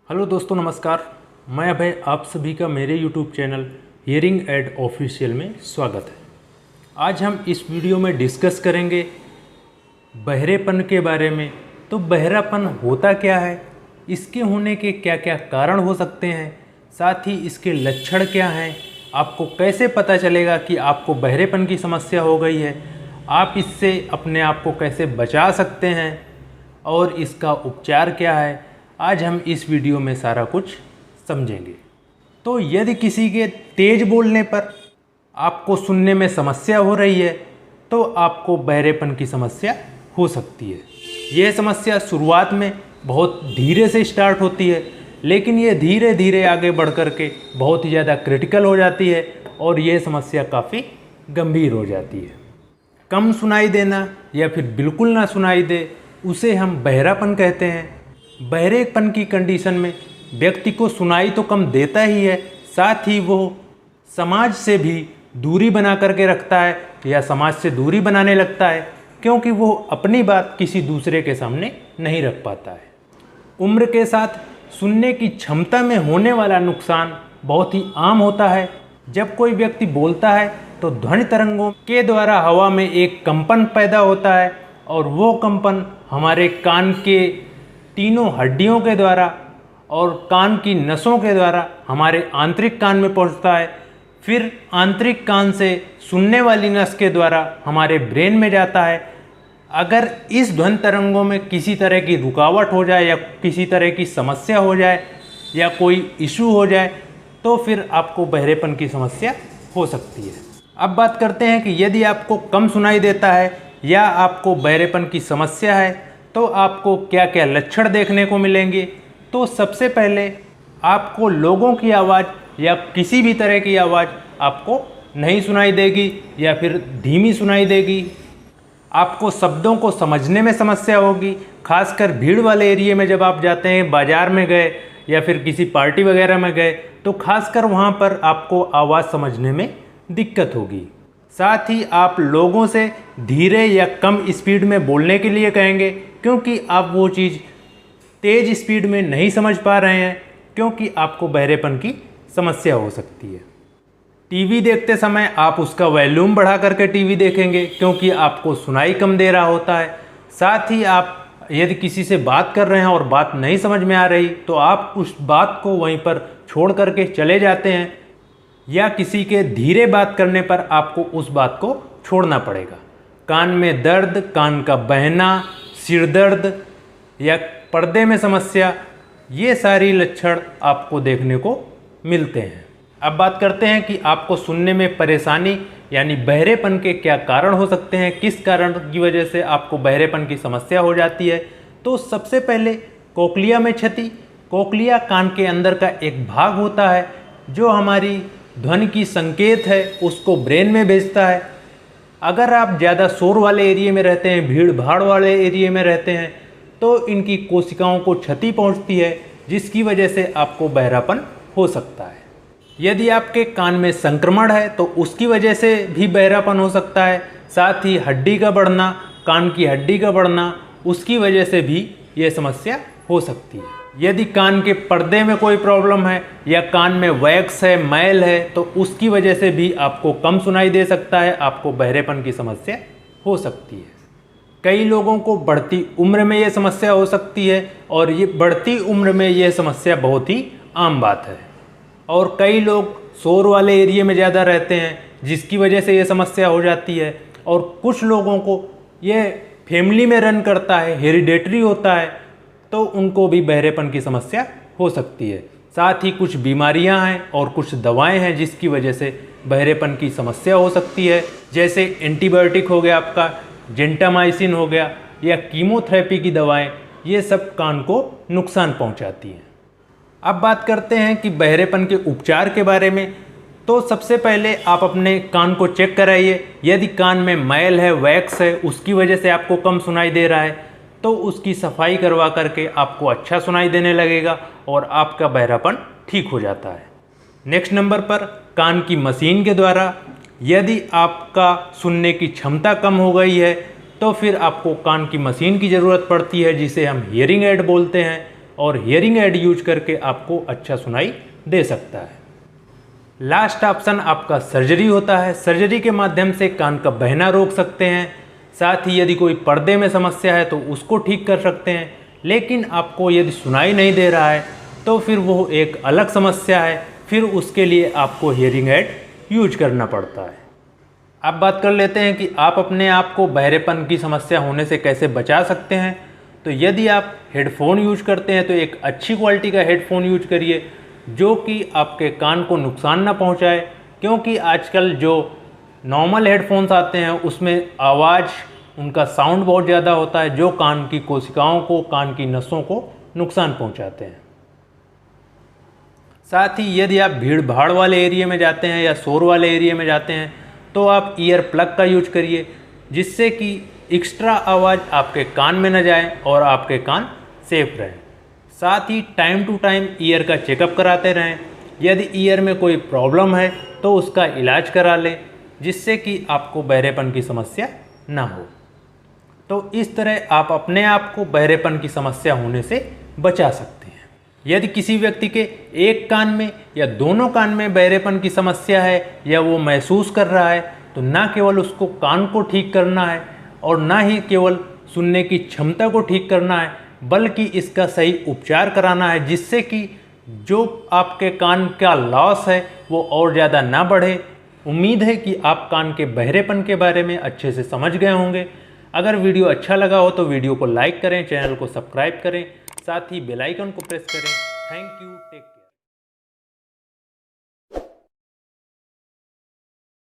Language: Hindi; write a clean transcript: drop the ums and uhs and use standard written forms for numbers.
हेलो दोस्तों, नमस्कार। मैं अभय, आप सभी का मेरे YouTube channel hearing aid official में स्वागत है। आज हम इस वीडियो में डिस्कस करेंगे बहरेपन के बारे में। तो बहरापन होता क्या है, इसके होने के क्या क्या कारण हो सकते हैं, साथ ही इसके लक्षण क्या हैं, आपको कैसे पता चलेगा कि आपको बहरेपन की समस्या हो गई है, आप इससे अपने आप को कैसे बचा सकते हैं और इसका उपचार क्या है, आज हम इस वीडियो में सारा कुछ समझेंगे। तो यदि किसी के तेज बोलने पर आपको सुनने में समस्या हो रही है तो आपको बहरेपन की समस्या हो सकती है। यह समस्या शुरुआत में बहुत धीरे से स्टार्ट होती है, लेकिन ये धीरे धीरे आगे बढ़ कर के बहुत ही ज़्यादा क्रिटिकल हो जाती है और ये समस्या काफ़ी गंभीर हो जाती है। कम सुनाई देना या फिर बिल्कुल ना सुनाई दे, उसे हम बहरापन कहते हैं। बहरेपन की कंडीशन में व्यक्ति को सुनाई तो कम देता ही है, साथ ही वो समाज से भी दूरी बना करके रखता है या समाज से दूरी बनाने लगता है, क्योंकि वो अपनी बात किसी दूसरे के सामने नहीं रख पाता है। उम्र के साथ सुनने की क्षमता में होने वाला नुकसान बहुत ही आम होता है। जब कोई व्यक्ति बोलता है तो ध्वनि तरंगों के द्वारा हवा में एक कंपन पैदा होता है और वो कंपन हमारे कान के तीनों हड्डियों के द्वारा और कान की नसों के द्वारा हमारे आंतरिक कान में पहुंचता है, फिर आंतरिक कान से सुनने वाली नस के द्वारा हमारे ब्रेन में जाता है। अगर इस ध्वनि तरंगों में किसी तरह की रुकावट हो जाए या किसी तरह की समस्या हो जाए या कोई इशू हो जाए तो फिर आपको बहरेपन की समस्या हो सकती है। अब बात करते हैं कि यदि आपको कम सुनाई देता है या आपको बहरेपन की समस्या है तो आपको क्या क्या लक्षण देखने को मिलेंगे। तो सबसे पहले आपको लोगों की आवाज़ या किसी भी तरह की आवाज़ आपको नहीं सुनाई देगी या फिर धीमी सुनाई देगी। आपको शब्दों को समझने में समस्या होगी, खासकर भीड़ वाले एरिया में जब आप जाते हैं, बाज़ार में गए या फिर किसी पार्टी वगैरह में गए तो खासकर वहाँ पर आपको आवाज़ समझने में दिक्कत होगी। साथ ही आप लोगों से धीरे या कम स्पीड में बोलने के लिए कहेंगे, क्योंकि आप वो चीज़ तेज़ स्पीड में नहीं समझ पा रहे हैं, क्योंकि आपको बहरेपन की समस्या हो सकती है। टीवी देखते समय आप उसका वॉल्यूम बढ़ा करके टीवी देखेंगे, क्योंकि आपको सुनाई कम दे रहा होता है। साथ ही आप यदि किसी से बात कर रहे हैं और बात नहीं समझ में आ रही तो आप उस बात को वहीं पर छोड़ करके चले जाते हैं, या किसी के धीरे बात करने पर आपको उस बात को छोड़ना पड़ेगा। कान में दर्द, कान का बहना, सिर दर्द या पर्दे में समस्या, ये सारी लक्षण आपको देखने को मिलते हैं। अब बात करते हैं कि आपको सुनने में परेशानी यानी बहरेपन के क्या कारण हो सकते हैं, किस कारण की वजह से आपको बहरेपन की समस्या हो जाती है। तो सबसे पहले कोक्लिया में क्षति। कोक्लिया कान के अंदर का एक भाग होता है जो हमारी ध्वनि की संकेत है उसको ब्रेन में भेजता है। अगर आप ज़्यादा शोर वाले एरिया में रहते हैं, भीड़ भाड़ वाले एरिया में रहते हैं, तो इनकी कोशिकाओं को क्षति पहुंचती है, जिसकी वजह से आपको बहरापन हो सकता है। यदि आपके कान में संक्रमण है तो उसकी वजह से भी बहरापन हो सकता है। साथ ही हड्डी का बढ़ना, कान की हड्डी का बढ़ना, उसकी वजह से भी ये समस्या हो सकती है। यदि कान के पर्दे में कोई प्रॉब्लम है या कान में वैक्स है, मैल है, तो उसकी वजह से भी आपको कम सुनाई दे सकता है, आपको बहरेपन की समस्या हो सकती है। कई लोगों को बढ़ती उम्र में ये समस्या हो सकती है और ये बढ़ती उम्र में ये समस्या बहुत ही आम बात है। और कई लोग शोर वाले एरिया में ज़्यादा रहते हैं, जिसकी वजह से ये समस्या हो जाती है। और कुछ लोगों को ये फैमिली में रन करता है, हेरिडेटरी होता है, तो उनको भी बहरेपन की समस्या हो सकती है। साथ ही कुछ बीमारियां हैं और कुछ दवाएं हैं जिसकी वजह से बहरेपन की समस्या हो सकती है, जैसे एंटीबायोटिक हो गया, आपका जेंटामाइसिन हो गया, या कीमोथेरेपी की दवाएं, ये सब कान को नुकसान पहुंचाती हैं। अब बात करते हैं कि बहरेपन के उपचार के बारे में। तो सबसे पहले आप अपने कान को चेक कराइए। यदि कान में मैल है, वैक्स है, उसकी वजह से आपको कम सुनाई दे रहा है तो उसकी सफाई करवा करके आपको अच्छा सुनाई देने लगेगा और आपका बहरापन ठीक हो जाता है। नेक्स्ट नंबर पर कान की मशीन के द्वारा यदि आपका सुनने की क्षमता कम हो गई है तो फिर आपको कान की मशीन की ज़रूरत पड़ती है, जिसे हम हियरिंग एड बोलते हैं। और हियरिंग एड यूज करके आपको अच्छा सुनाई दे सकता है। लास्ट ऑप्शन आपका सर्जरी होता है। सर्जरी के माध्यम से कान का बहना रोक सकते हैं, साथ ही यदि कोई पर्दे में समस्या है तो उसको ठीक कर सकते हैं। लेकिन आपको यदि सुनाई नहीं दे रहा है तो फिर वो एक अलग समस्या है, फिर उसके लिए आपको हियरिंग एड यूज करना पड़ता है। अब बात कर लेते हैं कि आप अपने आप को बहरेपन की समस्या होने से कैसे बचा सकते हैं। तो यदि आप हेडफोन यूज करते हैं तो एक अच्छी क्वालिटी का हेडफोन यूज करिए जो कि आपके कान को नुकसान ना पहुंचाए, क्योंकि आजकल जो नॉर्मल हेडफोन्स आते हैं उसमें आवाज़, उनका साउंड बहुत ज़्यादा होता है जो कान की कोशिकाओं को, कान की नसों को नुकसान पहुंचाते हैं। साथ ही यदि आप भीड़ भाड़ वाले एरिया में जाते हैं या शोर वाले एरिया में जाते हैं तो आप ईयर प्लग का यूज करिए, जिससे कि एक्स्ट्रा आवाज़ आपके कान में न जाए और आपके कान सेफ रहें। साथ ही टाइम टू टाइम ईयर का चेकअप कराते रहें। यदि ईयर में कोई प्रॉब्लम है तो उसका इलाज करा लें, जिससे कि आपको बहरेपन की समस्या ना हो। तो इस तरह आप अपने आप को बहरेपन की समस्या होने से बचा सकते हैं। यदि किसी व्यक्ति के एक कान में या दोनों कान में बहरेपन की समस्या है या वो महसूस कर रहा है तो ना केवल उसको कान को ठीक करना है और ना ही केवल सुनने की क्षमता को ठीक करना है, बल्कि इसका सही उपचार कराना है, जिससे कि जो आपके कान का लॉस है वो और ज़्यादा ना बढ़े। उम्मीद है कि आप कान के बहरेपन के बारे में अच्छे से समझ गए होंगे। अगर वीडियो अच्छा लगा हो तो वीडियो को लाइक करें, चैनल को सब्सक्राइब करें, साथ ही बेल आइकन को प्रेस करें। Thank you, take care.